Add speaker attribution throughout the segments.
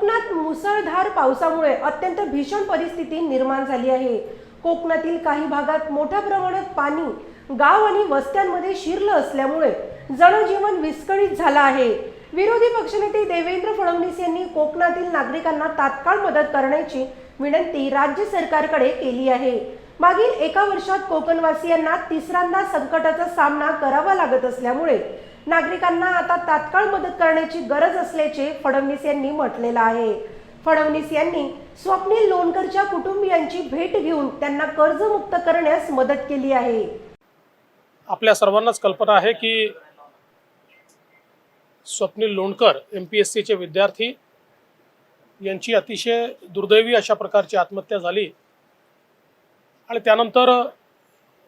Speaker 1: कोकणात मुसळधार पावसामुळे अत्यंत भीषण परिस्थिती निर्माण झाली आहे। कोकणातील काही भागात मोठ्या प्रमाणात पाणी गाव आणि वस्त्यांमध्ये शिरलं असल्यामुळे जनजीवन विस्कळीत झालं आहे। विरोधी पक्षनेते देवेंद्र फडणवीस यांनी कोकणातील नागरिकांना तात्काळ मदत करण्याची विनंती राज्य सरकारकडे केली आहे। मागील एका वर्षात कोकणवासियांना तिसऱ्यांदा संकटाचा सामना करावा लागत असल्यामुळे नागरिकांना आता तात्काळ मदत करण्याची गरज असल्याचे फडणवीस यांनी म्हटलेलं आहे। फडणवीस यांनी स्वप्नील लोणकरच्या कुटुंबियांची भेट घेऊन त्यांना कर्जमुक्त करण्यास मदत केली आहे।
Speaker 2: आपल्या सर्वांनाच कल्पना आहे की स्वप्नील लोणकर MPSCचे विद्यार्थी यांची अतिशय दुर्दैवी अशा प्रकारची आत्महत्या झाली आणि त्यानंतर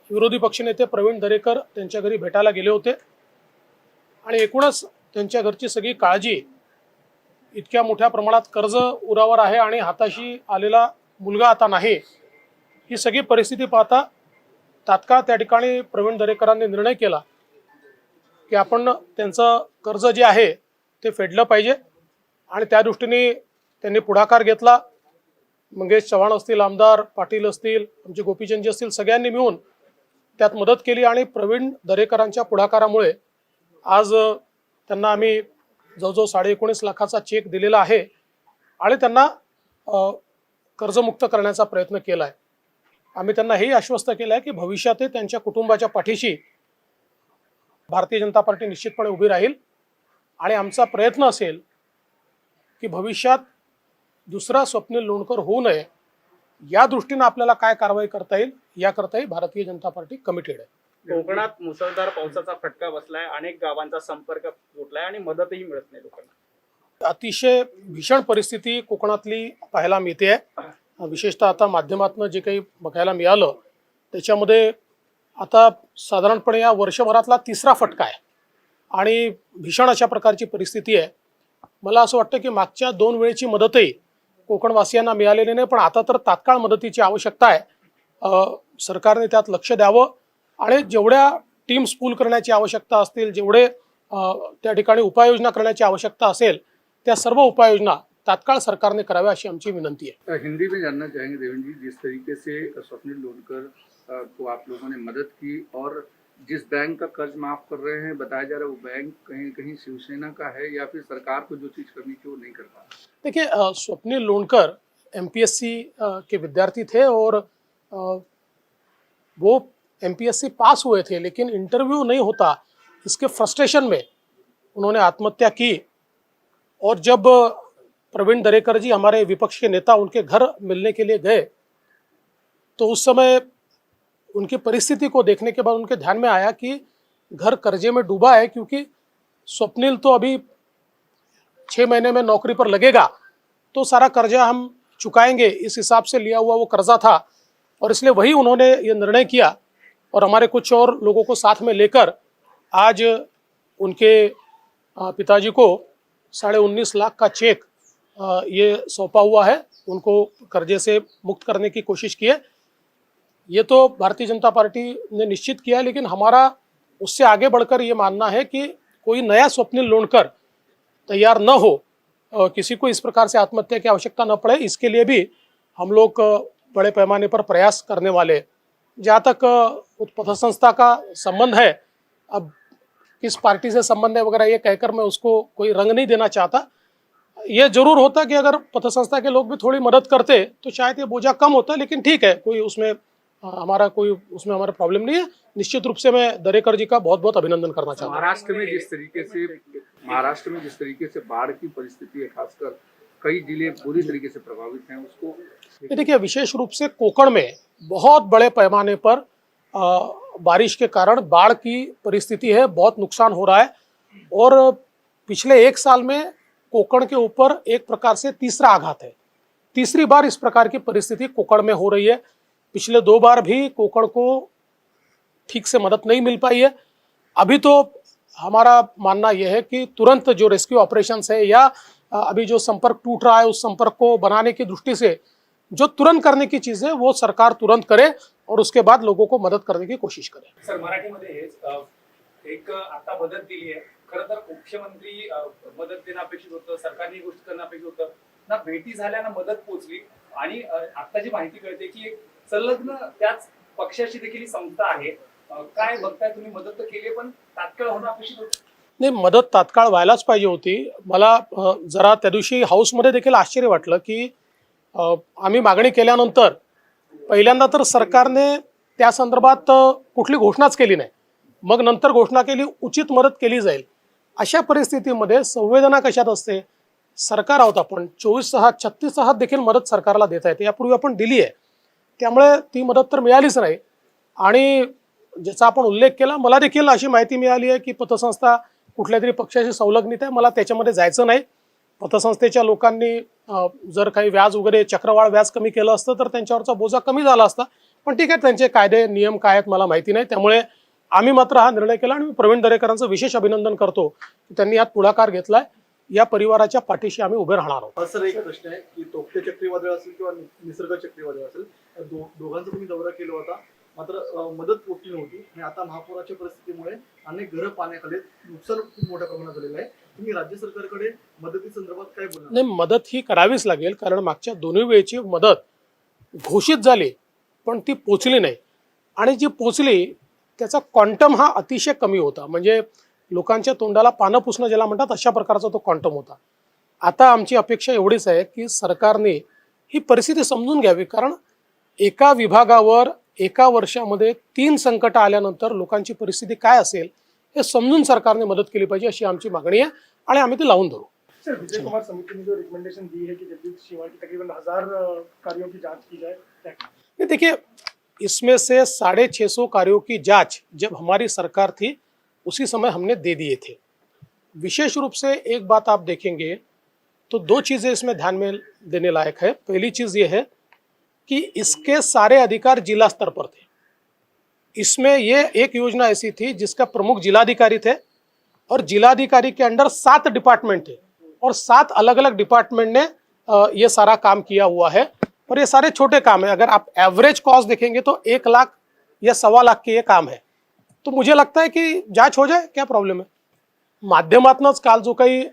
Speaker 2: विरोधी पक्षनेते प्रवीण दरेकर त्यांच्या घरी भेटायला गेले होते आणि एकूणच त्यांच्या घरची सगळी काळजी इतक्या मोठ्या प्रमाणात कर्ज उरावर आहे आणि हाताशी आलेला मुलगा आता नाही, ही सगळी परिस्थिती पाहता तात्काळ त्या ठिकाणी प्रवीण दरेकरांनी निर्णय केला की आपण त्यांचं कर्ज जे आहे ते फेडलं पाहिजे आणि त्या दृष्टीने त्यांनी पुढाकार घेतला। मंगेश चव्हाण असतील, आमदार पाटील असतील, आमचे गोपीचंदजी असतील, सगळ्यांनी मिळून त्यात मदत केली आणि प्रवीण दरेकरांच्या पुढाकारामुळे आज त्यांना आम्ही जवळजवळ 19.5 लाखाचा चेक दिलेला आहे आणि त्यांना कर्जमुक्त करण्याचा प्रयत्न केला आहे। आम्ही त्यांना हेही आश्वस्त केलं आहे की भविष्यात त्यांच्या कुटुंबाच्या पाठीशी भारतीय जनता पार्टी निश्चितपणे उभी राहील आणि आमचा प्रयत्न असेल की भविष्यात दुसरा स्वप्नील लोणकर होऊ नये या दृष्टीने आपल्याला काय कारवाई करता येईल याकरताही भारतीय जनता पार्टी कमिटेड आहे।
Speaker 3: कोकणात मुसळधार पावसाचा फटका बसलाय, अनेक गावांचा संपर्क तुटलाय आणि मदतही मिळत नाही लोकांना।
Speaker 2: अतिशय भीषण परिस्थिती कोकणातली पाहायला मिळते आहे। विशेषतः आता माध्यमातून जे काही बघायला मिळालं त्याच्यामध्ये आता साधारणपणे या वर्षभरातला तिसरा फटका आहे आणि भीषण अशा प्रकारची परिस्थिती आहे। मला असं वाटतं की मागच्या 2 वेळेची मदतही कोकणवासियांना मिळालेली नाही, पण आता तर तात्काळ मदतीची आवश्यकता आहे। सरकारने त्यात लक्ष द्यावं आणि जेवढ्या टीम्स पूल करण्याची आवश्यकता असतील, जेवढे त्या ठिकाणी उपाययोजना करण्याची आवश्यकता असेल त्या सर्व उपाययोजना तात्काळ सरकारने कराव्या अशी आमची विनंती आहे।
Speaker 4: हिंदी में जानना चाहेंगे देवेंद्र जी, जिस तरीके से स्वप्निल लोणकर को आप लोगों ने मदद की और जिस बैंक का कर्ज माफ कर रहे हैं, बताया जा रहा है वो बैंक कहीं कहीं शिवसेना का है या फिर सरकार को जो चीज करनी थी वो नहीं कर पा रहा।
Speaker 2: देखिए, स्वप्निल लोणकर MPSC के विद्यार्थी थे और वो MPSC पास हुए थे, लेकिन इंटरव्यू नहीं होता इसके फ्रस्ट्रेशन में उन्होंने आत्महत्या की। और जब प्रवीण दरेकर जी हमारे विपक्ष के नेता उनके घर मिलने के लिए गए तो उस समय उनकी परिस्थिति को देखने के बाद उनके ध्यान में आया कि घर कर्जे में डूबा है, क्योंकि स्वप्निल तो अभी 6 महीने में नौकरी पर लगेगा तो सारा कर्जा हम चुकाएंगे, इस हिसाब से लिया हुआ वो कर्जा था। और इसलिए वही उन्होंने ये निर्णय किया और हमारे कुछ और लोगों को साथ में लेकर आज उनके पिताजी को 19.5 लाख का चेक ये सौंपा हुआ है, उनको कर्जे से मुक्त करने की कोशिश की है। ये तो भारतीय जनता पार्टी ने निश्चित किया है, लेकिन हमारा उससे आगे बढ़कर ये मानना है कि कोई नया स्वप्निल लोणकर तैयार न हो, किसी को इस प्रकार से आत्महत्या की आवश्यकता न पड़े, इसके लिए भी हम लोग बड़े पैमाने पर प्रयास करने वाले। जहाँ तक पथसंस्था का संबंध है, अब किस पार्टी से संबंध है वगैरह ये कहकर मैं उसको कोई रंग नहीं देना चाहता। ये जरूर होता कि अगर पथसंस्था के लोग भी थोड़ी मदद करते तो शायद ये बोझा कम होता, लेकिन ठीक है, कोई उसमें हमारा प्रॉब्लम नहीं है। निश्चित रूप से मैं दरेकर जी का बहुत बहुत अभिनंदन करना चाहता हूँ।
Speaker 4: महाराष्ट्र में जिस तरीके से बाढ़ की परिस्थिति है, खासकर कई जिले बुरी तरीके से प्रभावित हैं, उसको
Speaker 2: देखिए, विशेष रूप से कोकण में बहुत बड़े पैमाने पर बारिश के कारण बाढ़ की परिस्थिति है, बहुत नुकसान हो रहा है। और पिछले 1 साल में कोकण के ऊपर एक प्रकार से तीसरा आघात है, तीसरी बार इस प्रकार की परिस्थिति कोकण में हो रही है। पिछले 2 बार भी कोकण को ठीक से मदद नहीं मिल पाई है। अभी तो हमारा मानना यह है कि तुरंत जो रेस्क्यू ऑपरेशंस है या अभी जो संपर्क टूट रहा है उस संपर्क को बनाने की दृष्टि से जो तुरंत करने की चीज है वो सरकार तुरंत करे और उसके बाद लोगों को मदद करने की कोशिश करे।
Speaker 5: सर, मराठीमध्ये एक आता मदत दिली आहे, खरं तर मुख्यमंत्री मदत देणं अपेक्षित होतं, सरकारने गोष्ट करणं अपेक्षित होतं, ना भेटी झाल्या ना मदत पोहोचली आणि आता जी माहिती कळते की एक संलग्न त्याच पक्षाची देखील ही संस्था आहे. काय बघताय तुम्ही? मदत तर केली पण तात्काळ होणं अपेक्षित होतं.
Speaker 2: नाही, मदत तात्काळ व्हायलाच पाहिजे होती. मला जरा त्या दिवशी हाऊसमध्ये देखील आश्चर्य वाटलं की आम्ही मागणी केल्यानंतर पहिल्यांदा तर सरकारने त्या संदर्भात कुठली घोषणाच केली नाही. मग नंतर घोषणा केली उचित मदत केली जाईल. अशा परिस्थितीमध्ये संवेदना कशात असते? सरकार आहोत आपण, 24/6 36/6 देखील मदत सरकारला देता येते. यापूर्वी आपण दिली आहे, त्यामुळे ती मदत तर मिळालीच नाही. आणि ज्याचा आपण उल्लेख केला, मला देखील अशी माहिती मिळाली आहे की पतसंस्था कुठल्या तरी पक्षाशी संलग्नित आहे. मला त्याच्यामध्ये जायचं नाही. पतसंस्थेच्या लोकांनी जर काही व्याज वगैरे चक्रवाढ व्याज कमी केलं असतं तर त्यांच्यावरचा बोजा कमी झाला असता. पण ठीक आहे, त्यांचे कायदे नियम काय आहेत मला माहिती नाही. त्यामुळे आम्ही मात्र हा निर्णय केला आणि मी प्रवीण दरेकरांचं विशेष अभिनंदन करतो की त्यांनी यात पुढाकार घेतलाय. या परिवाराच्या पाठीशी आम्ही उभे राहणार आहोत.
Speaker 6: सर, एक प्रश्न आहे की तोक्ते चक्रीवादळ असेल किंवा निसर्ग चक्रीवादळ असेल, दोघांचा तुम्ही दौरा केला होता, मात्र मदत पोहोचली नव्हती आणि आता महापुराच्या परिस्थितीमुळे अनेक घरं पाण्याखाली आहेत. नुकसान खूप मोठ्या प्रमाणात झालेलं आहे. तुम्ही राज्य सरकारकडे मदती संदर्भात काय बोलणार?
Speaker 2: नाही, मदत ही करावीच लागेल, कारण मागच्या दोन्ही वेळची मदत घोषित झाली पण ती पोचली नाही. आणि जी पोचली त्याचा क्वांटम हा अतिशय कमी होता. म्हणजे लोकांच्या तोंडाला पानं पुसणं ज्याला म्हणतात अशा प्रकारचा तो क्वांटम होता. आता आमची अपेक्षा एवढीच आहे की सरकारने ही परिस्थिती समजून घ्यावी, कारण एका विभागावर एका वर्षामध्ये 3 संकट आल्यानंतर लोकांची परिस्थिती काय असेल हे समजून सरकारने मदत केली पाहिजे, अशी आमची मागणी आहे आणि आम्ही ती लावून धरू.
Speaker 7: सर, विजय कुमार समिति ने जो रिकमेंडेशन दी है कि जगदीश शिवा की तकरीबन 1000 कार्यों की जांच की जाए,
Speaker 2: ये देखिए, इसमें से 650 कार्यों की जांच जब हमारी सरकार थी उसी समय हमने दे दिए थे. विशेष रूप से एक बात आप देखेंगे तो 2 चीज़ें इसमें ध्यान में देने लायक है. पहली चीज़ ये है कि इसके सारे अधिकार जिला स्तर पर थे. इसमें ये एक योजना ऐसी थी जिसका प्रमुख जिलाधिकारी थे और जिलाधिकारी के अंडर 7 डिपार्टमेंट थे और 7 अलग अलग डिपार्टमेंट ने ये सारा काम किया हुआ है. और ये सारे छोटे काम है. अगर आप एवरेज कॉस्ट देखेंगे तो 1 लाख या 1.25 लाख के ये काम है. तो मुझे लगता है कि जांच हो जाए, क्या प्रॉब्लेम आहे. माध्यमातूनच काल जो काही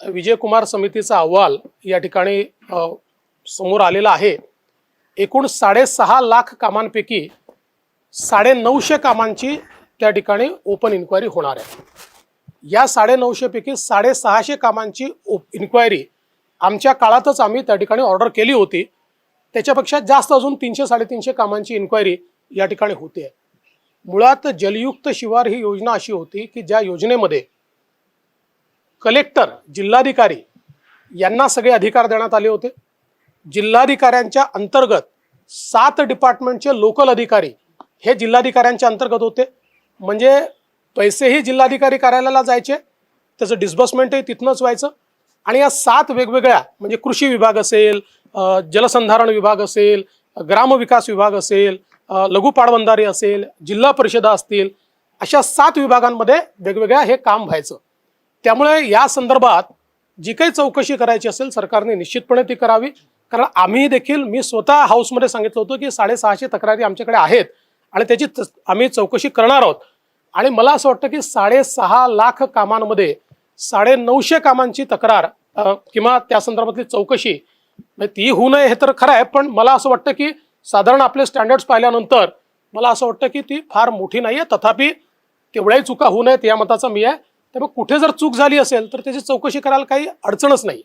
Speaker 2: विजय कुमार समितीचा अहवाल या ठिकाणी समोर आलेला आहे, एकूण 6.5 लाख कामांपैकी 950 कामांची त्या ठिकाणी ओपन इन्क्वायरी होणार आहे. या 950 पैकी 650 कामांची इन्क्वायरी आमच्या काळातच आम्ही त्या ठिकाणी ऑर्डर केली होती. त्याच्यापेक्षा जास्त अजून 300-350 कामांची इन्क्वायरी या ठिकाणी होते आहे. मुळात जलयुक्त शिवार ही योजना अशी होती की ज्या योजनेमध्ये कलेक्टर, जिल्हाधिकारी यांना सगळे अधिकार देण्यात आले होते. जिल्हाधिकाऱ्यांच्या अंतर्गत 7 डिपार्टमेंटचे लोकल अधिकारी हे जिल्हाधिकाऱ्यांच्या अंतर्गत होते. म्हणजे पैसेही जिल्हाधिकारी कार्यालयाला जायचे, त्याचं डिस्बर्समेंटही तिथनंच व्हायचं. आणि या 7 वेगवेगळ्या, म्हणजे कृषी विभाग असेल, जलसंधारण विभाग असेल, ग्रामविकास विभाग असेल, लघु पाटबंधारे असेल, जिल्हा परिषदा असतील, अशा 7 विभागांमध्ये वेगवेगळ्या हे काम व्हायचं. त्यामुळे या संदर्भात जी काही चौकशी करायची असेल सरकारने निश्चितपणे ती करावी. कारण आम्ही देखील, मी स्वतः हाऊसमध्ये सांगितलं होतं की 650 तक्रारी आमच्याकडे आहेत आणि त्याची आम्ही चौकशी करणार आहोत. आणि मला असं वाटतं की 6.5 लाख कामांमध्ये 950 कामांची तक्रार किंवा त्या संदर्भातली चौकशी ती होऊ नये हे तर खरं आहे. पण मला असं वाटतं की साधारण आपले स्टँडर्ड्स पाहिल्यानंतर मला असं वाटतं की ती फार मोठी नाही आहे. तथापि तेवढ्याही चुका होऊ नयेत या मताचा मी आहे. त्यामुळे कुठे जर चूक झाली असेल तर त्याची चौकशी करायला काही अडचणच नाही.